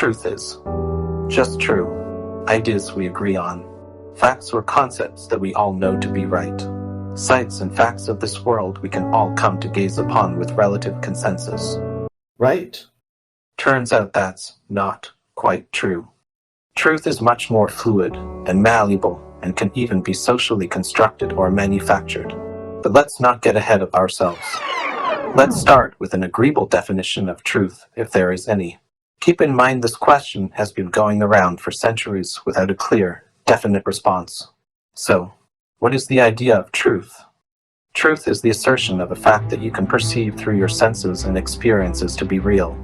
truth is. Just true. Ideas we agree on. Facts or concepts that we all know to be right. Sights and facts of this world we can all come to gaze upon with relative consensus. Right? Turns out that's not quite true. Truth is much more fluid and malleable and can even be socially constructed or manufactured. But let's not get ahead of ourselves. Let's start with an agreeable definition of truth, if there is any. Keep in mind this question has been going around for centuries without a clear, definite response. So, what is the idea of truth? Truth is the assertion of a fact that you can perceive through your senses and experiences to be real.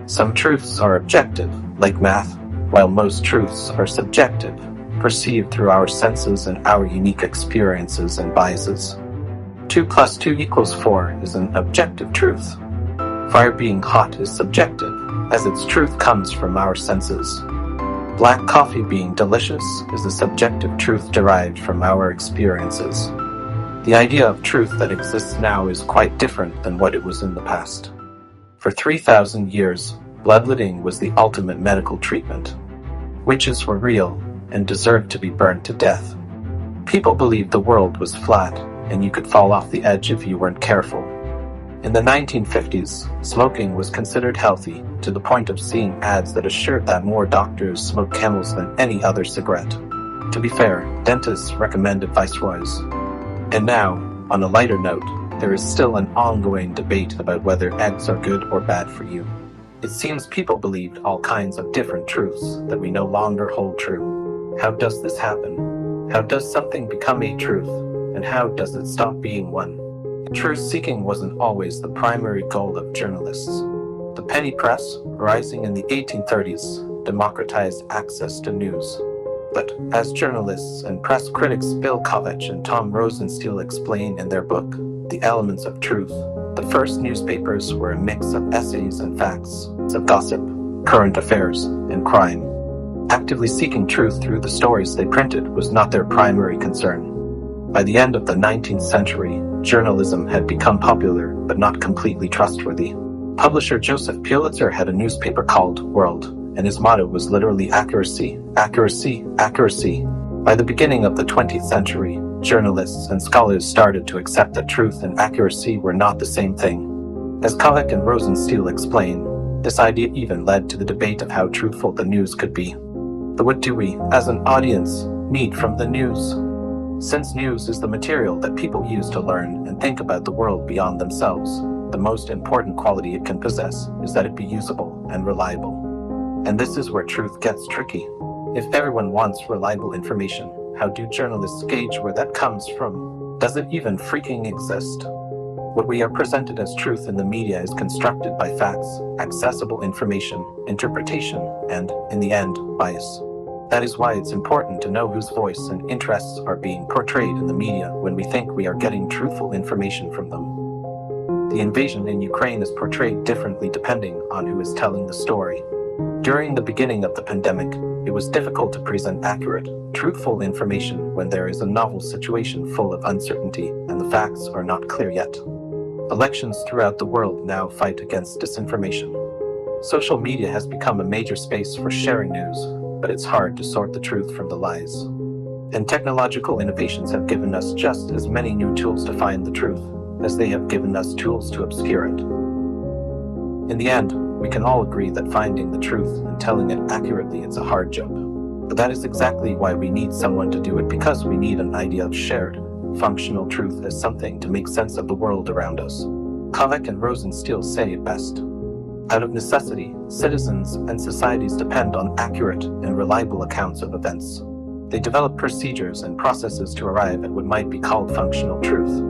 Some truths are objective, like math, while most truths are subjective, perceived through our senses and our unique experiences and biases. 2 + 2 = 4 is an objective truth. Fire being hot is subjective, as its truth comes from our senses. Black coffee being delicious is a subjective truth derived from our experiences. The idea of truth that exists now is quite different than what it was in the past. For 3,000 years, bloodletting was the ultimate medical treatment. Witches were real and deserved to be burned to death. People believed the world was flat and you could fall off the edge if you weren't careful. In the 1950s, smoking was considered healthy, to the point of seeing ads that assured that more doctors smoked Camels than any other cigarette. To be fair, dentists recommended Viceroys. And now, on a lighter note, there is still an ongoing debate about whether eggs are good or bad for you. It seems people believed all kinds of different truths that we no longer hold true. How does this happen? How does something become a truth? And how does it stop being one? Truth-seeking wasn't always the primary goal of journalists. The penny press, rising in the 1830s, democratized access to news. But as journalists and press critics Bill Kovach and Tom Rosenstiel explain in their book, The Elements of Truth, the first newspapers were a mix of essays and facts, of gossip, current affairs, and crime. Actively seeking truth through the stories they printed was not their primary concern. By the end of the 19th century, journalism had become popular but not completely trustworthy. Publisher Joseph Pulitzer had a newspaper called World, and his motto was literally accuracy, accuracy, accuracy. By the beginning of the 20th century, journalists and scholars started to accept that truth and accuracy were not the same thing. As Kovach and Rosenstiel explain, this idea even led to the debate of how truthful the news could be. But what do we, as an audience, need from the news? Since news is the material that people use to learn and think about the world beyond themselves, the most important quality it can possess is that it be usable and reliable. And this is where truth gets tricky. If everyone wants reliable information, how do journalists gauge where that comes from? Does it even freaking exist? What we are presented as truth in the media is constructed by facts, accessible information, interpretation, and, in the end, bias. That is why it's important to know whose voice and interests are being portrayed in the media when we think we are getting truthful information from them. The invasion in Ukraine is portrayed differently depending on who is telling the story. During the beginning of the pandemic, it was difficult to present accurate, truthful information when there is a novel situation full of uncertainty and the facts are not clear yet. Elections throughout the world now fight against disinformation. Social media has become a major space for sharing news, but it's hard to sort the truth from the lies. And technological innovations have given us just as many new tools to find the truth as they have given us tools to obscure it. In the end, we can all agree that finding the truth and telling it accurately is a hard job. But that is exactly why we need someone to do it, because we need an idea of shared, functional truth as something to make sense of the world around us. Kovach and Rosenstiel say it best. Out of necessity, citizens and societies depend on accurate and reliable accounts of events. They develop procedures and processes to arrive at what might be called functional truth.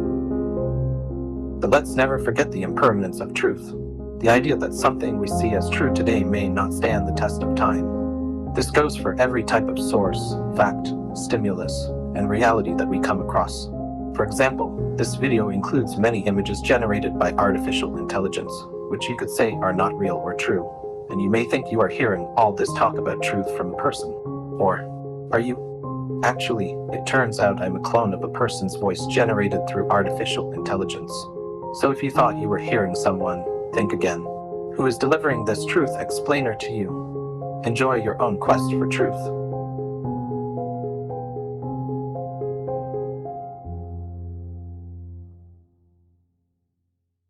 But let's never forget the impermanence of truth. The idea that something we see as true today may not stand the test of time. This goes for every type of source, fact, stimulus, and reality that we come across. For example, this video includes many images generated by artificial intelligence, which you could say are not real or true, and you may think you are hearing all this talk about truth from a person. Or, are you? Actually, it turns out I'm a clone of a person's voice generated through artificial intelligence. So if you thought you were hearing someone, think again. who is delivering this truth explainer to you. Enjoy your own quest for truth.